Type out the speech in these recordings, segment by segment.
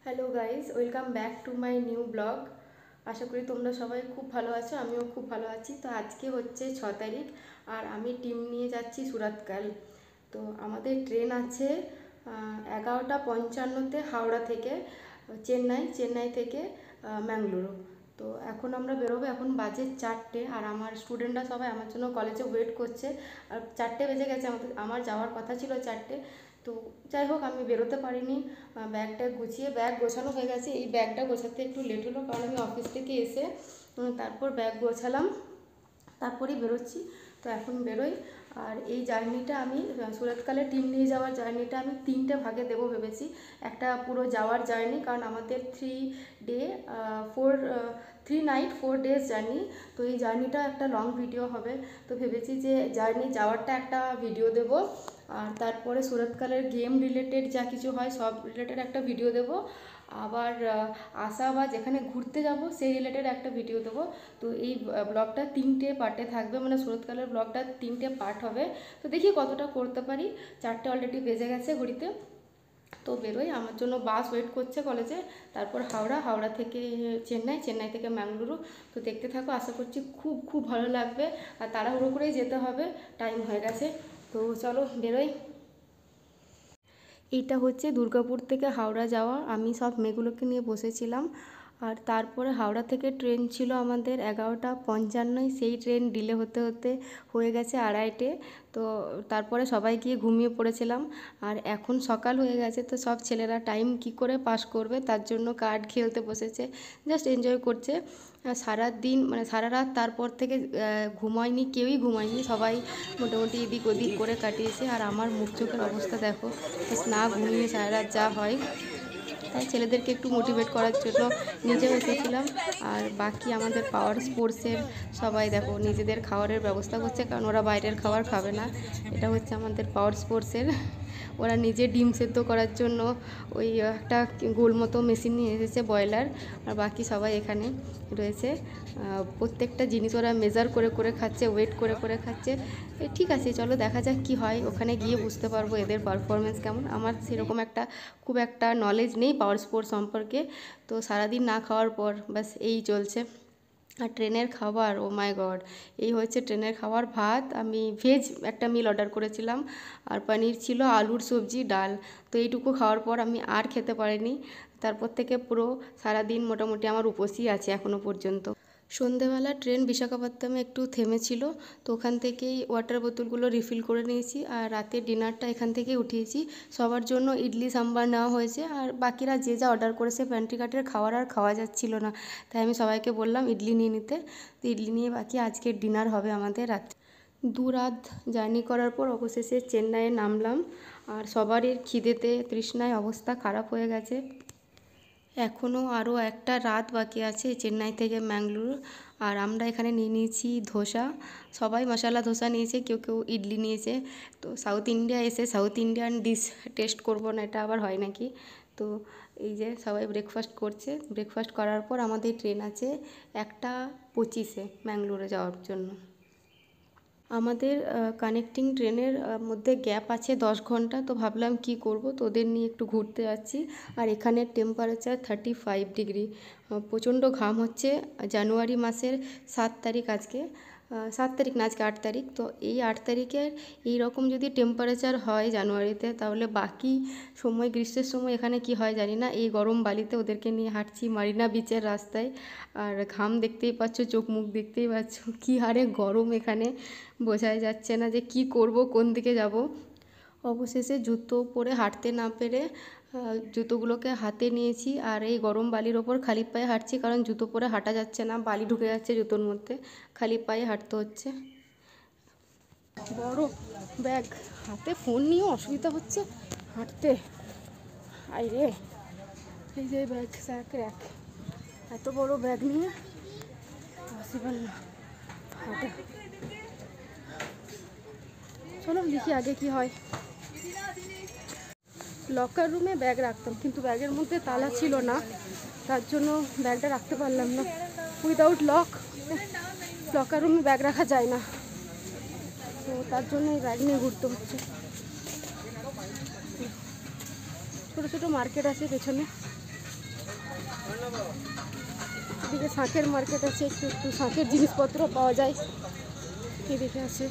Hello guys, welcome back to my new blog. আশা করি তোমরা সবাই খুব ভালো আছো, আমিও খুব ভালো আছি। তো আজকে হচ্ছে 6 তারিখ আর আমি টিম নিয়ে যাচ্ছি সুরাতকাল। তো আমাদের ট্রেন আছে 11:55-তে হাওড়া থেকে চেন্নাই থেকে ম্যাঙ্গালুরু। তো এখন আমরা বেরোবো, এখন বাজে 4টে আর আমার স্টুডেন্টরা সবাই আমার জন্য কলেজে ওয়েট করছে। আর 4টে বেজে গেছে, আমার যাওয়ার কথা ছিল 4টে। তো যাই হোক, আমি বেরোতে পারিনি। ব্যাগটা গুছিয়ে ব্যাগ গোছানো হয়ে গেছে। এই ব্যাগটা গোছাতে একটু লেট হলো কারণ আমি অফিস থেকে এসে তারপর ব্যাগ গোছালাম, তারপরেই বেরোচ্ছি। তো এখন বেরোই। আর এই জার্নিটা আমি সুরতকালে টিম নিয়ে যাওয়ার জার্নিটা আমি 3টে ভাগে দেবো ভেবেছি। একটা পুরো যাওয়ার জার্নি, কারণ আমাদের 3 নাইট 4 ডেজ জার্নি। তো এই জার্নিটা একটা লং ভিডিও হবে। তো ভেবেছি যে জার্নি যাওয়ারটা একটা ভিডিও দেবো, আর তারপরে সুরতকালের গেম রিলেটেড যা কিছু হয় সব রিলেটেড একটা ভিডিও দেবো। আবার আসা বা যেখানে ঘুরতে যাব সেই রিলেটেড একটা ভিডিও দেবো। তো এই ব্লগটা 3টে পার্টে থাকবে, মানে সুরতকালের ব্লগটা 3টে পার্ট হবে। তো দেখি কতটা করতে পারি। 4টে অলরেডি বেজে গেছে ঘড়িতে। তো বেরোই, আমার জন্য বাস ওয়েট করছে কলেজে। তারপর হাওড়া থেকে চেন্নাই থেকে ম্যাঙ্গালুরু। তো দেখতে থাকো, আশা করছি খুব খুব ভালো লাগবে। আর তাড়াহুড়ো করেই যেতে হবে, টাইম হয়ে গেছে। তো চলো বেরোই। এইটা হচ্ছে দুর্গাপুর থেকে হাওড়া যাওয়া। আমি সব মেয়েগুলোকে নিয়ে বসেছিলাম। আর তারপরে হাওড়া থেকে ট্রেন ছিল আমাদের 11:55। সেই ট্রেন ডিলে হতে হতে হয়ে গেছে 2:30। তো তারপরে সবাই গিয়ে ঘুমিয়ে পড়েছিলাম। আর এখন সকাল হয়ে গেছে, তো সব ছেলেরা টাইম কি করে পাস করবে তার জন্য কার্ড খেলতে বসেছে, জাস্ট এনজয় করছে। সারা দিন মানে সারা রাত তারপর থেকে ঘুমায়নি, কেউই ঘুমায়নি, সবাই মোটামুটি এদিক ওদিক করে কাটিয়েছে। আর আমার মুখ চোখের অবস্থা দেখো, না ঘুমিয়ে সারা রাত যা হয়। তাই ছেলেদেরকে একটু মোটিভেট করার জন্য নিজেও এসেছিলাম। আর বাকি আমাদের পাওয়ার স্পোর্টসের সবাই দেখো নিজেদের খাবারের ব্যবস্থা করছে, কারণ ওরা বাইরের খাবার খাবে না। এটা হচ্ছে আমাদের পাওয়ার স্পোর্টসের, ওরা নিজে ডিম সেদ্ধ করার জন্য ওই একটা গোল মতো মেশিন নিয়ে এসেছে, ব্রয়লার। আর বাকি সবাই এখানে রয়েছে। প্রত্যেকটা জিনিস ওরা মেজার করে করে খাচ্ছে, ওয়েট করে করে খাচ্ছে। ঠিক আছে, চলো দেখা যাক কী হয়, ওখানে গিয়ে বুঝতে পারবো এদের পারফরমেন্স কেমন। আমার সেরকম খুব একটা নলেজ নেই পাওয়ার স্পোর্টস সম্পর্কে। তো সারাদিন না খাওয়ার পর ব্যাস এই চলছে। আর ট্রেনের খাবার, ও মাই গড! এই হচ্ছে ট্রেনের খাবার। ভাত, আমি ভেজ একটা মিল অর্ডার করেছিলাম, আর পনির ছিল, আলুর সবজি, ডাল। তো এইটুকু খাওয়ার পর আমি আর খেতে পারিনি। তারপর থেকে পুরো সারাদিন মোটামুটি আমার উপোসই আছে এখনও পর্যন্ত। সন্ধেবেলা ট্রেন বিশাখাপত্তনমে একটু থেমেছিল, তো ওখান থেকেই ওয়াটার বোতলগুলো রিফিল করে নিয়েছি। আর রাতের ডিনারটা এখান থেকেই উঠিয়েছি। সবার জন্য ইডলি সাম্বার নেওয়া হয়েছে। আর বাকিরা যে যা অর্ডার করেছে, প্যান্ট্রি কার্টের খাবার আর খাওয়া যাচ্ছিল না, তাই আমি সবাইকে বললাম ইডলি নিয়ে নিতে। তো ইডলি নিয়ে বাকি আজকের ডিনার হবে আমাদের রাতে। 2 রাত জার্নি করার পর অবশেষে চেন্নাইয়ে নামলাম। আর সবারই খিদেতে তৃষ্ণায় অবস্থা খারাপ হয়ে গেছে। এখনও আরও একটা রাত বাকি আছে চেন্নাই থেকে ম্যাঙ্গালুরু। আর আমরা এখানে নিয়ে নিয়েছি ধোসা। সবাই মশলা ধোসা নিয়েছে, কেউ কেউ ইডলি নিয়েছে। তো সাউথ ইন্ডিয়া এসে সাউথ ইন্ডিয়ান ডিশ টেস্ট করবো না, এটা আবার হয় নাকি? তো এই যে সবাই ব্রেকফাস্ট করছে। ব্রেকফাস্ট করার পর আমাদের ট্রেন আছে 1:25-এ ম্যাঙ্গালুরু যাওয়ার জন্য। আমাদের কানেক্টিং ট্রেনের মধ্যে গ্যাপ আছে 10 ঘন্টা। তো ভাবলাম কি করব, তো ওদের নিয়ে একটু ঘুরতে যাচ্ছি। আর এখানের টেম্পারেচার 35 ডিগ্রি, প্রচণ্ড ঘাম হচ্ছে। জানুয়ারি মাসের 7 তারিখ আজকে, 7 তারিখ না, আজকে 8 তারিখ। তো এই 8 তারিখের এই রকম যদি টেম্পারেচার হয় জানুয়ারিতে, তাহলে বাকি সময় গ্রীষ্মের সময় এখানে কি হয় জানি না। এই গরম বালিতে ওদেরকে নিয়ে হাঁটছি মারিনা বিচের রাস্তায়। আর ঘাম দেখতেই পাচ্ছ, চোখ মুখ দেখতেই পাচ্ছ, কী হারে গরম এখানে, বোঝাই যাচ্ছে না যে কি করব, কোন দিকে যাব। অবশেষে জুতো পরে হাঁটতে না পেরে জুতোগুলোকে হাতে নিয়েছি। আর এই গরম বালির ওপর খালি পায়ে হাঁটছি, কারণ জুতো পরে হাঁটা যাচ্ছে না, বালি ঢুকে যাচ্ছে জুতোর মধ্যে। খালি পায়ে হাঁটতে হচ্ছে। বড় ব্যাগ হাতে, ফোন নিয়েও অসুবিধা হচ্ছে হাঁটতে। আই রে, এই যে ব্যাগ স্যাক র্যাক, এত বড় ব্যাগ নিয়ে পসিবল না হাঁটা। চলো দেখি আগে কি হয়। লকার রুমে ব্যাগ রাখতাম, কিন্তু ব্যাগের মধ্যে তালা ছিল না, তার জন্য ব্যাগটা রাখতে পারলাম না। উইদাউট লক লকার রুমে ব্যাগ রাখা যায় না, তো তার জন্য এই ব্যাগ নিয়ে ঘুরতে হচ্ছে। ছোটো ছোটো মার্কেট আছে পেছনে, এদিকে শাঁখের মার্কেট আছে, একটু একটু শাঁখের জিনিসপত্র পাওয়া যায়। এদিকে আছে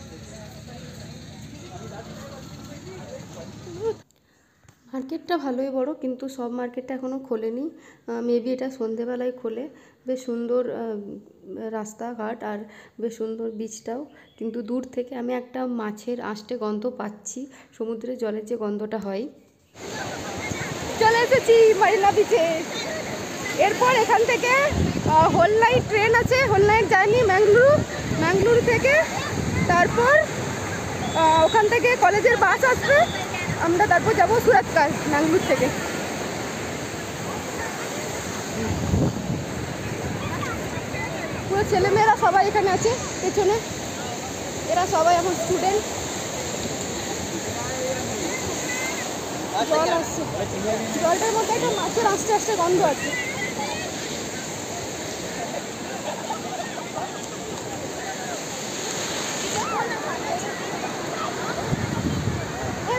মার্কেটটা ভালোই বড়, কিন্তু সব মার্কেটটা এখনও খোলেনি। মেবি এটা সন্ধেবেলায় খোলে। বেশ সুন্দর রাস্তাঘাট আর বেশ সুন্দর বিচটাও, কিন্তু দূর থেকে আমি একটা মাছের আঁশটে গন্ধ পাচ্ছি, সমুদ্রের জলের যে গন্ধটা হয়। চলে এসেছি মারিনা বিচে। এরপর এখান থেকে হোলনাই ট্রেন আছে, হোলনাইট যায়নি, ম্যাঙ্গলুরু থেকে। তারপর ওখান থেকে কলেজের বাস আসবে, আমরা তারপর যাবো সুরাতকাল ম্যাঙ্গলুর থেকে। পুরো ছেলেমেয়েরা সবাই এখানে আছে পেছনে, এরা সবাই এখন স্টুডেন্ট। জল আসছে, জলটার মধ্যে একটা মাছের আস্তে আস্তে গন্ধ আছে।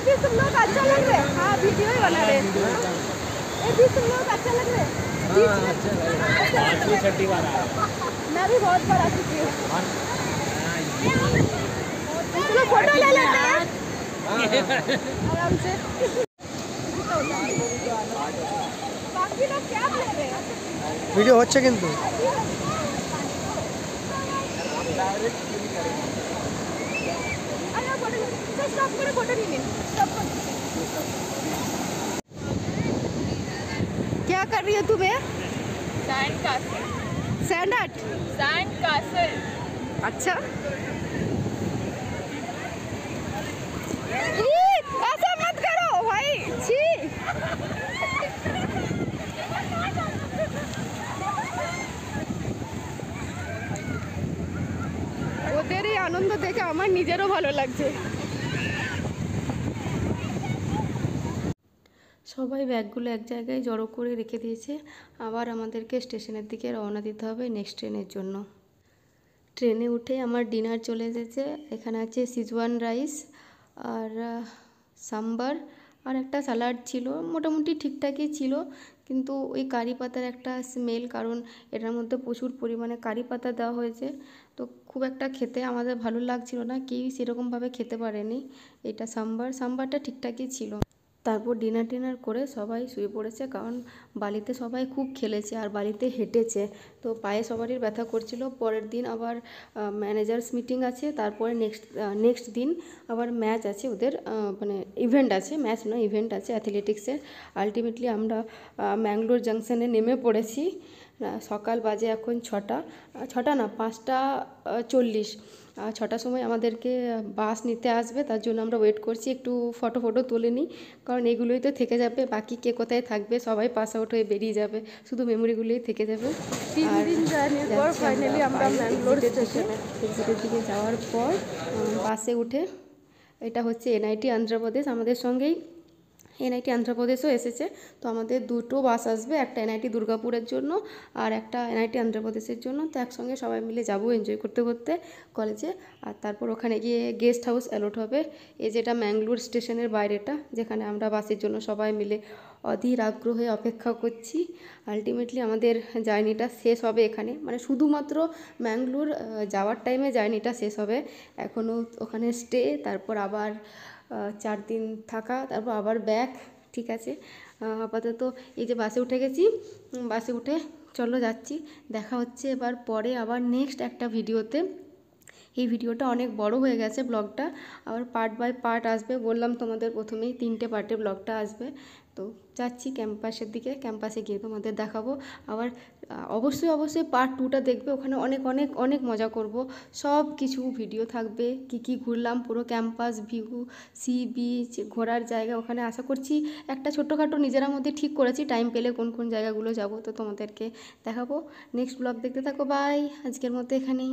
भी तुम लोग अच्छा लग रहे हैं। हाँ वीडियो ही बना रहे हैं। ये भी तुम लोग अच्छा लग रहे हैं। मैं भी बहुत बार आ चुकी हूँ। चलो फोटो ले लेते हैं आराम से। बाकी लोग क्या ले रहे हैं? वीडियो হচ্ছে কিন্তু क्या कर रही हो तुम्हें? Sand castle. Sand art? Sand castle. अच्छा, ऐसा मत करो भाई, छी। ওদের এই আনন্দ দেখে আমার নিজেরও ভালো লাগছে। সবাই ব্যাগগুলো এক জায়গায় জড়ো করে রেখে দিয়েছে, আবার আমাদেরকে স্টেশনের দিকে রওনা দিতে হবে নেক্সট ট্রেনের জন্য। ট্রেনে উঠে আমার ডিনার চলে এসেছে। এখানে আছে সিজওয়ান রাইস আর সাম্বার আর একটা স্যালাড ছিল, মোটামুটি ঠিকঠাকই ছিল, কিন্তু ওই কারি পাতার একটা স্মেল, কারণ এটার মধ্যে প্রচুর পরিমাণে কারি পাতা দেওয়া হয়েছে, তো খুব একটা খেতে আমাদের ভালো লাগছিল না, কেউই সেরকমভাবে খেতে পারেনি। এটা সাম্বারটা ঠিকঠাকই ছিল। তারপর ডিনার করে সবাই শুয়ে পড়েছে, কারণ বালিতে সবাই খুব খেলেছে আর বালিতে হেঁটেছে, তো পায়ে সবারই ব্যথা করছিল। পরের দিন আবার ম্যানেজার্স মিটিং আছে, তারপরে নেক্সট দিন আবার ম্যাচ আছে ওদের, মানে ইভেন্ট আছে, ম্যাচ নয় ইভেন্ট আছে অ্যাথলেটিক্সের। আলটিমেটলি আমরা ম্যাঙ্গলোর জাংশনে নেমে পড়েছি। সকাল বাজে এখন 6টা না 5টা 40। 6টার সময় আমাদেরকে বাস নিতে আসবে, তার জন্য আমরা ওয়েট করছি। একটু ফটো তুলে নিই, কারণ এগুলোই তো থেকে যাবে, বাকি কে কোথায় থাকবে সবাই পাস আউট হয়ে বেরিয়ে যাবে, শুধু মেমোরিগুলোই থেকে যাবে। 3 দিন জার্নির পর ফাইনালি আমরা ম্যাঙ্গলোর স্টেশনের দিকে যাওয়ার পর বাসে উঠে, এটা হচ্ছে এনআইটি অন্ধ্রপ্রদেশ, আমাদের সঙ্গেই এনআইটি অন্ধ্রপ্রদেশও এসেছে, তো আমাদের দুটো বাস আসবে, একটা এনআইটি দুর্গাপুরের জন্য আর একটা এনআইটি অন্ধ্রপ্রদেশের জন্য। তো একসঙ্গে সবাই মিলে যাবো এনজয় করতে কলেজে। আর তারপর ওখানে গিয়ে গেস্ট হাউস অ্যালট হবে, এই যেটা ম্যাঙ্গলোর স্টেশনের বাইরেটা, যেখানে আমরা বাসের জন্য সবাই মিলে অধীর আগ্রহে অপেক্ষা করছি। আলটিমেটলি আমাদের জার্নিটা শেষ হবে এখানে, মানে শুধুমাত্র ম্যাঙ্গলোর যাওয়ার টাইমে জার্নিটা শেষ হবে, এখনও ওখানে স্টে, তারপর আবার 4 দিন থাকা, তারপর আবার ব্যাক। ঠিক আছে, আপাতত এই যে বাসে উঠে গেছি, বাসে উঠে চলো যাচ্ছি, দেখা হচ্ছে এবার পরে আবার নেক্সট একটা ভিডিওতে। এই ভিডিওটা অনেক বড় হয়ে গেছে, ব্লগটা আবার পার্ট বাই পার্ট আসবে, বললাম তোমাদের প্রথমেই 3টে পার্টে ব্লগটা আসবে। তো যাচ্ছি ক্যাম্পাসের দিকে, ক্যাম্পাসে গিয়ে তোমাদের দেখাবো। আবার অবশ্যই পার্ট 2টা দেখবে, ওখানে অনেক মজা করব, সব কিছু ভিডিও থাকবে, কি ঘুরলাম, পুরো ক্যাম্পাস ভিউ, সি বিচ, ঘোরার জায়গা, ওখানে আশা করছি একটা ছোট্টখাটো নিজেরা মধ্যে ঠিক করেছি টাইম পেলে কোন জায়গাগুলো যাব, তো তোমাদেরকে দেখাবো। নেক্সট ব্লগ দেখতে থাকো, বাই, আজকের মতো এখানেই।